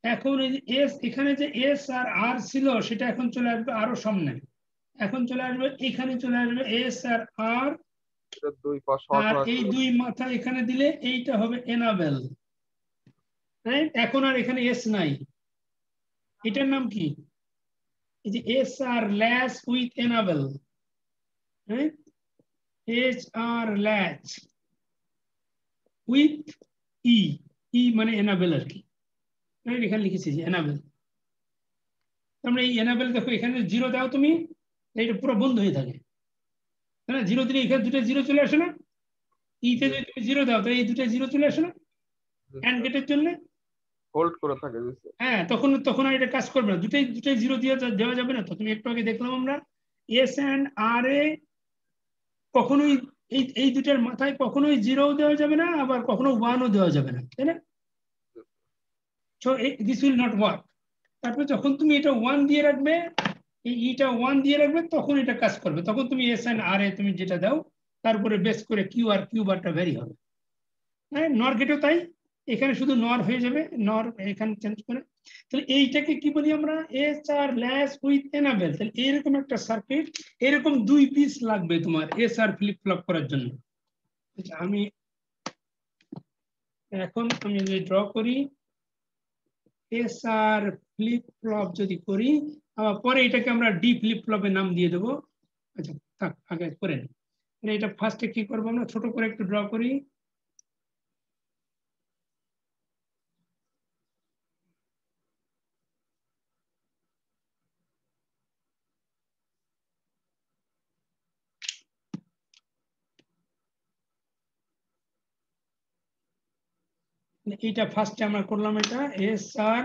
এখন এই যে এস, এখানে যে এস আর আর ছিল সেটা এখন চলে আসবে আরো সামনে, এখন চলে আসবে এখানে, চলে আসবে এস আর আর, দুই পাশ আর এই দুই মাথা এখানে দিলে এইটা হবে এনাবেল, রাইট? এখন আর এখানে এস নাই, এটার নাম কি, এই যে S R latch with enable, right? S R latch with E, E মানে এনাবেল আর কি, রাইট? এখানে লিখেছি যে এনাবেল, আমরা এই এনাবেল দেখো এখানে জিরো দাও তুমি, এইটা পুরো বন্ধ হয়ে থাকে, তাই না? জিরো দিলে এখানে দুটো জিরো চলে আসে না, ইতে যদি তুমি জিরো দাও তাহলে এই দুটো জিরো চলে আসে না এন্ড গেটের জন্য, হোল্ড করে থাকে। হ্যাঁ, তখন আর এটা কাজ করবে না, দুটাই জিরো দিয়ে দেওয়া যাবে না। তো তুমি একটু আগে দেখলাম আমরা এস এন্ড আর এ কখনোই এই দুটার মাথায় কখনোই জিরো দেওয়া যাবে না, আবার কখনো ওয়ানও দেওয়া যাবে না, তাই না? So this will not work. তারপরে যখন তুমি এটা ওয়ান দিয়ে রাখবে, এইটা ওয়ান দিয়ে রাখবে, তখন এটা কাজ করবে, তখন তুমি এস এন্ড আর এ তুমি যেটা দাও তারপরে বেস করে কিউ আর কিউ বারটা ভ্যারি হবে। হ্যাঁ, নর গেটও তাই, এখানে শুধু নর হয়ে যাবে, নর এখানে চেঞ্জ করে। তাহলে এইটাকে কি বলি আমরা, S R latch with enable. তাহলে এরকম একটা সার্কিট, এরকম দুই পিস লাগবে তোমার এস আর ফ্লিপ ফ্লপ করার জন্য। আচ্ছা আমি এখন যদি ড্র করি এস আর ফ্লিপ ফ্লপ যদি করি, আবার পরে এটাকে আমরা ডি ফ্লিপ ফ্লপের নাম দিয়ে দেবো। আচ্ছা থাক, আগে করে নিই। এটা ফার্স্টে কি করবো, আমরা ছোট করে একটু ড্র করি। এটা ফার্স্টে আমরা করলাম, এটা এস আর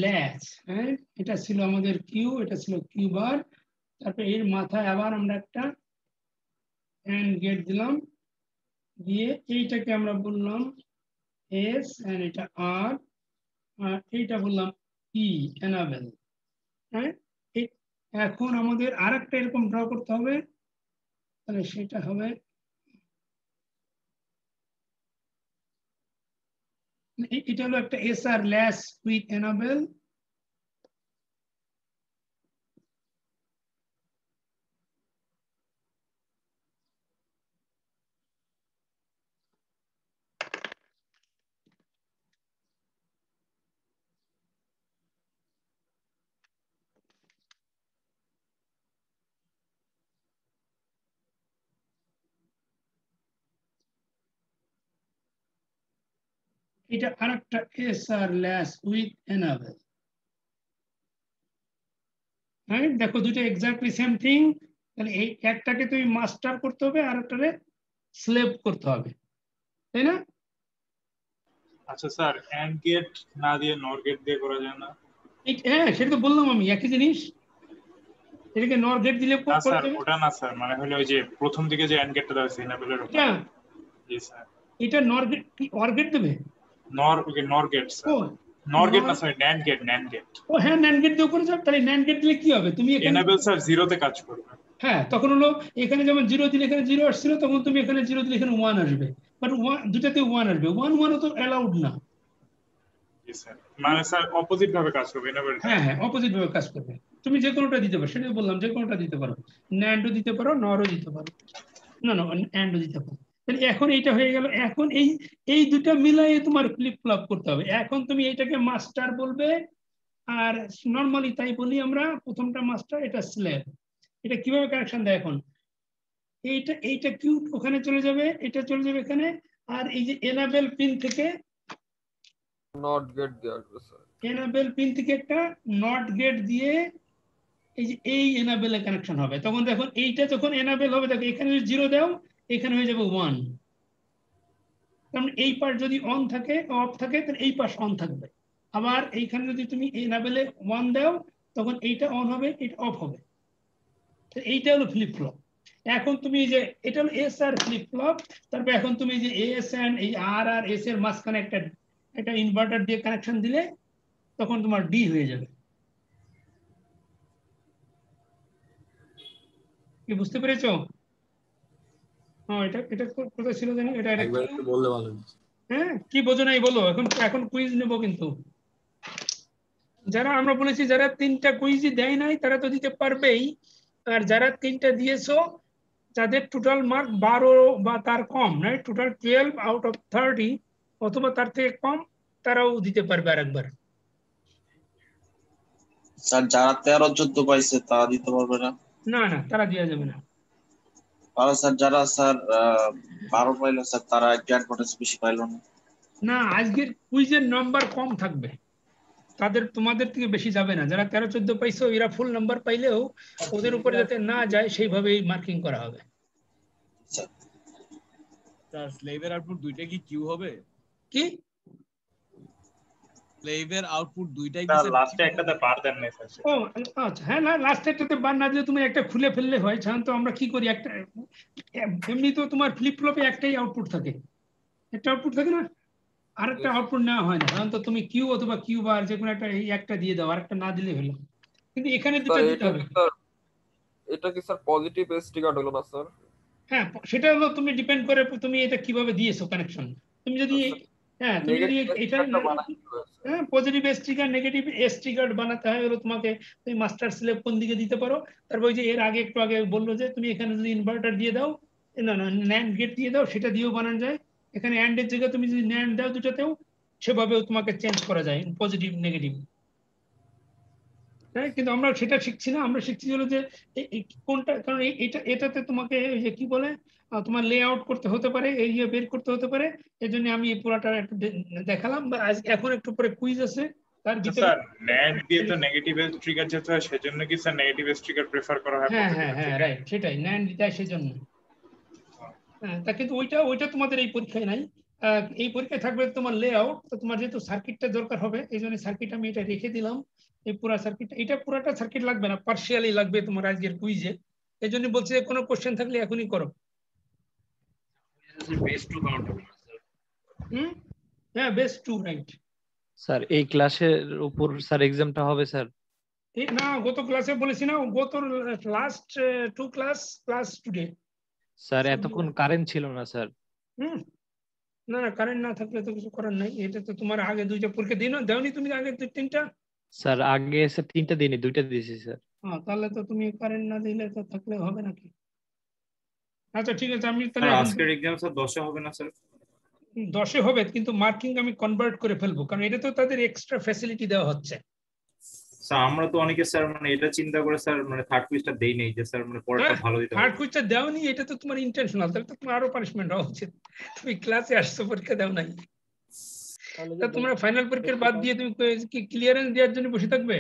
ল্যাচ, হ্যাঁ, এটা ছিল আমাদের কিউ, এটা ছিল কিউ বার। তারপরে এর মাথায় আবার আমরা একটা এন্ড গেট দিলাম, দিয়ে এইটাকে আমরা বললাম এস এন্ড এটা আর, আর এইটা বললাম ই এনাবেল, হ্যাঁ। এখন আমাদের আরেকটা এরকম ড্র করতে হবে, তাহলে সেটা হবে এটা হলো একটা S R latch with enable, এটা আরেকটা S R latch with enable, হ্যাঁ। দেখো দুটো এক্স্যাক্টলি সেম থিং। তাহলে এই একটাকে তুমি মাস্টার করতে হবে আর একটাকে স্লেভ করতে হবে, তাই না? আচ্ছা স্যার, এন্ড গেট না দিয়ে নর গেট দিয়ে করা যায় না? হ্যাঁ সেটা তো বললাম আমি, একই জিনিস। এটাকে নর গেট দিলে না করে স্যার দেবে। ওটা না স্যার, মানে হলো ওই যে প্রথম দিকে যে এন্ড গেটটা দেওয়া আছে এনাবেলের উপর। এটা জি স্যার। এটা নর গেট কি অর গেট দেবে? নর গেট ও স্যার, নর গেট নর, না sorry NAND gate, NAND gate. ও হ্যাঁ ন্যান্ড গেট দিয়ে করে যাও। তাহলে ন্যান্ড গেট দিলে কি হবে, তুমি এখানে এনাবেল স্যার জিরোতে কাজ করবে। হ্যাঁ তখন হলো এখানে যেমন 0 দিলে এখানে 0 আসছিল, তখন তুমি এখানে 0 দিলে এখানে 1 আসবে। বাট দুটাতে 1 আসবে, 1 তো অ্যালাউড না। জি স্যার, মানে স্যার অপোজিট ভাবে কাজ করবে এনাবেলটা। হ্যাঁ হ্যাঁ অপোজিট ভাবে কাজ করবে। তুমি যে কোনোটা দিতে পারো, সেটাই বললাম, যে কোনোটা দিতে পারো, ন্যান্ডও দিতে পারো, নরও দিতে পারো, না না অ্যান্ডও দিতে পারো। তাহলে এখন এইটা হয়ে গেল। এখন এই এই দুটা মিলাই তোমার ফ্লিপ ফ্লপ করতে হবে। এখন তুমি এইটাকে মাস্টার বলবে, আর নর্মালি তাই বলি আমরা, প্রথমটা মাস্টার, এটা স্লেভ। এটা কিভাবে কানেকশন দেয় এখন, এইটা এইটা কিউট ওখানে চলে যাবে, এটা চলে যাবে এখানে, আর এই যে এনাবেল পিন থেকে, নট গেট দিয়ে আসবে স্যার। এনাবেল পিন থেকে একটা নট গেট দিয়ে এই যে এই এনাবেলে কানেকশন হবে। তখন দেখো এইটা যখন এনাবেল হবে, দেখো এখানে যদি 0 দাও, এখানে হয়ে যাবে 1। কারণ এই পাশ যদি অন থাকে, অফ থাকে, তাহলে এই পাশ অন থাকবে। আবার এইখানে যদি তুমি এনাবেলে 1 দাও, তখন এইটা অন হবে, এটা অফ হবে। তো এইটা হলো ফ্লিপ ফ্লপ। এখন তুমি এই যে এটা হলো এস আর ফ্লিপ ফ্লপ। তারপর এখন তুমি এই যে এস এন্ড এই আর আর এস এর মাঝখানে একটা একটা ইনভার্টার দিয়ে কানেকশন দিলে, তখন তোমার ডি হয়ে যাবে। কি বুঝতে পেরেছো? হ্যাঁ এটা এটা কোথায় ছিল জানি, এটা এটা একবার কি? একটু বললে ভালো হতো। হ্যাঁ কি বোঝো নাই বলো। এখন এখন কুইজ নেব কিন্তু। যারা আমরা বলেছি যারা 3টা কুইজই দেয় নাই তারা তো দিতে পারবেই, আর যারা 3টা দিয়েছো যাদের টোটাল মার্ক 12 বা তার কম, রাইট, টোটাল 12 আউট অফ 30 অথবা তার থেকে কম, তারাও দিতে পারবে আরেকবার। স্যার যারা 13-14 পাইছে তারা দিতে পারবে না? না না তারা দেওয়া যাবে না। আর স্যার যারা স্যার 12 পাইলো স্যার, তারা একটু অ্যাডভান্টেজ বেশি পাইলো না? না আজকের কুইজের নাম্বার কম থাকবে, তাদের তোমাদের থেকে বেশি যাবে না। যারা 13-14 পাইছো এরা ফুল নাম্বার পাইলেও ওদের উপরে যাতে না যায় সেইভাবেই মার্কিং করা হবে। স্যার স্যার স্লেভের আউটপুট দুইটা কি কিউ হবে? কি স্লেভের আউটপুট দুইটাই কি স্যার স্যার লাস্টে একটাতে বার দেন নাই স্যার। ও আচ্ছা, হ্যাঁ না লাস্টে একটাতে বার না দিয়ে তুমি একটা খুলে ফেললে হয়। সাধারণত আমরা কি করি, একটা এমনি তো তোমার ফ্লিপ ফ্লপে একটাই আউটপুট থাকে, একটা আউটপুট থাকে না, আর একটা আউটপুট নেওয়া হয় না। সাধারণত তুমি কিউ অথবা কিউ বার যে কোনো একটা, এই একটা দিয়ে দাও, আর একটা না দিলে হলো। কিন্তু এখানে দুটো স্যার দিতে হবে। এটা কি স্যার পজিটিভ এসটি কার্ড হলো না স্যার? হ্যাঁ সেটা হলো তুমি ডিপেন্ড করে তুমি এটা কিভাবে দিয়েছো কানেকশন। তুমি যদি হ্যাঁ তুমি যদি নেগেটিভ এসটি এটা কার্ডটা বানাই দিতে হবে স্যার। হ্যাঁ positive S trigger negative S trigger বানাতে হয় হলো তোমাকে, তুমি মাস্টার স্লেভ কোন দিকে দিতে পারো। তারপর ওই যে এর আগে একটু আগে বললো যে তুমি এখানে যদি ইনভার্টার দিয়ে দাও, না না ন্যান্ড গেট দিয়ে দাও, সেটা দিয়েও বানানো যায়। এখানে অ্যান্ড এর জায়গায় তুমি যদি ন্যান্ড দাও দুটাতেও, সেভাবেও তোমাকে চেঞ্জ করা যায় পজিটিভ নেগেটিভ। হ্যাঁ কিন্তু আমরা সেটা শিখছি না, আমরা শিখছি হলো যে কোনটা, কারণ এটা এটাতে তোমাকে এই যে কি বলে তোমার লে আউট করতে হতে পারে, এই বের করতে হতে পারে। এই জন্য আমি এই পুরাটা একটু দেখালাম। বা এখন একটু পরে কুইজ আছে তার ভিতরে। স্যার ন্যান্ড দিয়ে তো নেগেটিভ এজ ট্রিগার যেতে হয়, সেজন্য কি sir negative edge trigger prefer করা হয় হ্যাঁ পজিটিভ হ্যাঁ এর হ্যাঁ থেকে? রাইট, সেটাই ন্যান্ড দেয় সেজন্য। হ্যাঁ তা কিন্তু ওইটা ওইটা তোমাদের এই পরীক্ষায় নাই। এই পরীক্ষায় থাকবে তোমার লে আউট। তো তোমার যেহেতু সার্কিটটা দরকার হবে, এই জন্য সার্কিট আমি এটা রেখে দিলাম। এই পুরা সার্কিট, এটা পুরাটা সার্কিট লাগবে না, পার্শিয়ালি লাগবে তোমার আজকের কুইজে। এই জন্য বলছি যে কোনো কোশ্চেন থাকলে এখনই করো। বেস টু কাউন্ট হবে স্যার। হুম হ্যাঁ বেস 2 রাইট। স্যার এই ক্লাসের উপর স্যার এক্সামটা হবে স্যার? এই না গত ক্লাসে বলেছি না, গত last 2 class plus today. Sir এতক্ষণ কারেন্ট ছিল না স্যার। হুম না না কারেন্ট না থাকলে তো কিছু করার নাই। এটা তো তোমার আগে দুইটা পরীক্ষা দিনো, দেওনি তুমি আগে 3টা? স্যার আগে স্যার 3টা দিনই 2টা দিয়েছি স্যার। হ্যাঁ তাহলে তো তুমি কারেন্ট না দিলে তো থাকলে হবে নাকি। আচ্ছা ঠিক আছে, আমি তাহলে স্যার এখন আজকের এক্সাম স্যার 10 হবে না স্যার? 10 হবে, কিন্তু মার্কিং আমি কনভার্ট করে ফেলবো, কারণ এটা তো তাদের এক্সট্রা ফ্যাসিলিটি দেওয়া হচ্ছে। স্যার আমরা তো অনেকে স্যার মানে এটা চিন্তা করে স্যার মানে থার্ড কুইজটা দেই নেই যে স্যার মানে পরেরটা ভালো দিতে থার্ড হবে। কুইজটা দেওনি, এটা তো তোমার ইন্টেনশনাল, তাহলে তো তোমার আরো পানিশমেন্ট হওয়া উচিত। তুমি ক্লাসে আসছো, পরীক্ষা দাও নাই। তা তোমরা ফাইনাল পরীক্ষার বাদ দিয়ে তুমি কি ক্লিয়ারেন্স দেওয়ার জন্য বসে থাকবে?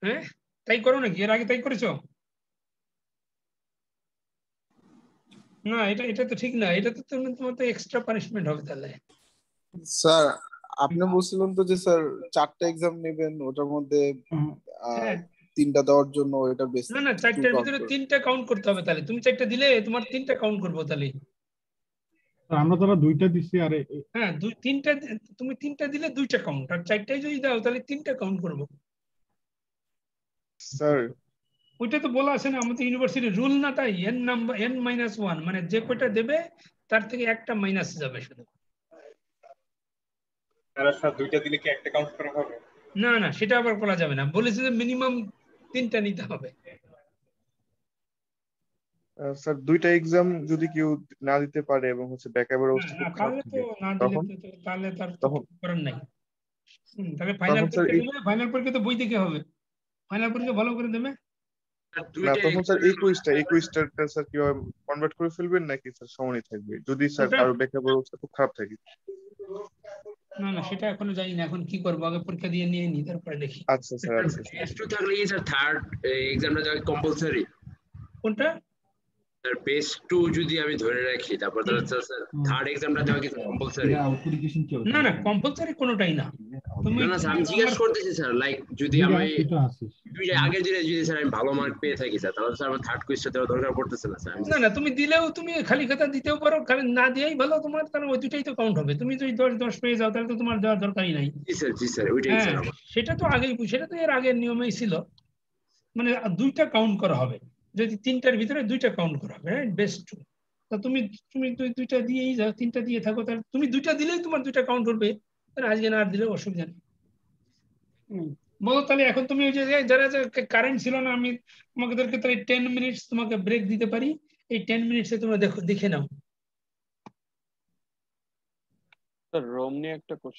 হ্যাঁ তাই করো নাকি, এর আগে তাই করেছো? না এটা এটা তো ঠিক না, এটা তো তোমার তো এক্সট্রা পানিশমেন্ট হবে তাহলে। স্যার আপনি বলছিলেন তো যে স্যার 4টা এক্সাম নেবেন, ওটার মধ্যে হ্যাঁ 3টা দেওয়ার জন্য এটা বেশ না না 4টার ভিতরে 3টা কাউন্ট করতে হবে, তাহলে তুমি 4টা দিলে তোমার 3টা কাউন্ট করবো তাহলে। আমরা তারা 2টা দিচ্ছি আর হ্যাঁ 3টা তুমি 3টা দিলে 2টা কাউন্ট, আর 4টাই যদি দাও তাহলে 3টা কাউন্ট করবো। স্যার ওইটা তো বলা আছে না আমাদের ইউনিভার্সিটি রুল না, তাই n-1 মানে যে কয়টা দেবে তার থেকে একটা মাইনাস যাবে শুধু। তারা স্যার 2টা দিলে কি একটা কাউন্ট করা হবে? না না সেটা আবার বলা যাবে না, বলেছে যে মিনিমাম 3টা নিতে হবে। স্যার 2টা এক্সাম যদি কেউ না দিতে পারে এবং হচ্ছে ব্যাকআপের অবস্থা খুব খারাপ তাহলে তো থাকে না তখন দিলে তাহলে তার তখন করার নাই। তাহলে ফাইনাল তখন স্যার পরীক্ষা দেবে, ফাইনাল পরীক্ষা তো বই দেখে হবে, ফাইনাল পরীক্ষা ভালো করে দেবে। না তখন স্যার 21টা স্যার কিভাবে কনভার্ট করে ফেলবেন নাকি স্যার সমানই থাকবে যদি স্যার কারো ব্যাকআপের অবস্থা খুব খারাপ থাকে? না না সেটা এখনো জানি না, এখন কি করবো, আগে পরীক্ষা দিয়ে নিয়ে নি তারপরে দেখি। আচ্ছা স্যার আচ্ছা S2 থাকলে কি স্যার থার্ড এক্সামটা যাবে কম্পালসরি? কোনটা? স্যার বেস 2 যদি আমি ধরে রাখি তারপর তো স্যার থার্ড এক্সামটা দেওয়া কি কম্পালসরি? না না কম্পালসরি কোনোটাই না। তুমি না স্যার আমি জিজ্ঞেস করতেছি স্যার, লাইক যদি আমি দুইটা আগে যদি স্যার আমি ভালো মার্ক পেয়ে থাকি স্যার তাহলে স্যার আমার থার্ড কুইজটা দেওয়ার দরকার পড়তেছে না স্যার। না না তুমি দিলেও তুমি খালি খাতা দিতেও পারো, খালি না দিয়েই ভালো তোমার, কারণ ওই দুটাই তো কাউন্ট হবে। তুমি যদি 10 পেয়ে যাও তাহলে তো তোমার দেওয়ার দরকারই নাই। জি স্যার ওইটাই স্যার আমার। সেটা তো আগেই, সেটা তো এর আগের নিয়মেই ছিল, মানে 2টা কাউন্ট করা হবে, যদি 3টার ভিতরে 2টা কাউন্ট করা হবে, রাইট? বেস্ট 2। তা তুমি 2টা দিয়েই যাও, 3টা দিয়ে থাকো, তাহলে তুমি 2টা দিলেই তোমার 2টা কাউন্ট করবে, তাহলে আজকে না আর দিলেও অসুবিধা নেই। বলো তাহলে এখন তুমি ওই যে যারা কারেন্ট ছিল না, আমি তোমাদেরকে তাহলে 10 মিনিটস তোমাকে ব্রেক দিতে পারি, এই 10 মিনিটসে তোমরা দেখে নাও। রোম নিয়ে একটা কোশ্চেন